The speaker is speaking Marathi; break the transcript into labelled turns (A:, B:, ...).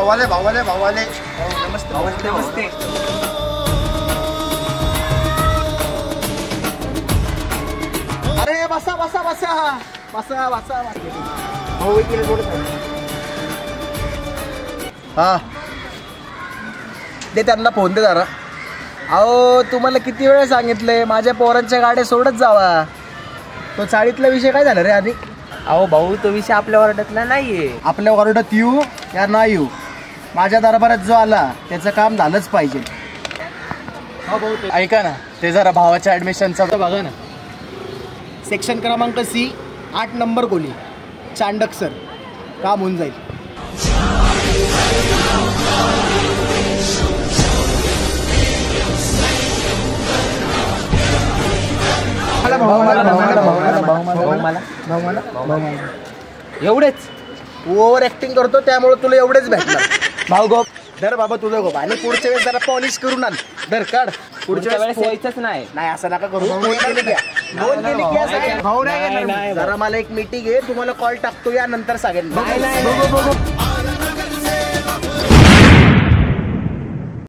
A: भावाले भावाले भावाले नमस्ते
B: नमस्ते नमस्ते.
A: अरे बसा बसा बसा बसा बसा भाऊ इकडे थोडं. हा दे त्यांना फोन दे जरा. अहो तुम्हाला किती वेळ सांगितलंय माझ्या पोरांच्या गाड्या सोडत जावा. तो चाळीतला विषय काय झाला रे आधी.
B: अहो भाऊ तो विषय आपल्या वार्डातला नाहीये.
A: आपल्या वॉर्डात येऊ या नाही येऊ माझ्या दरबारात जो आला त्याचं काम झालंच पाहिजे. ऐका ना ते जरा भावाच्या ऍडमिशनचं बघा ना. सेक्शन क्रमांक C 8 नंबर खोली चांडक सर काम होऊन जाईल.
B: एवढेच
A: ओव्हर ऍक्टिंग करतो त्यामुळे तुला एवढेच भेटणार. भाऊ गोप धर बाबा तुझं गोप आणि पुढच्या वेळेस जरा पॉलिश करून आण. धर काढ पुढच्या वेळेस
B: यायचंच नाही.
A: नाही असं नका करू. फोन केली घ्या जरा मला एक मीटिंग आहे तुम्हाला कॉल टाकतो या नंतर सांगेन.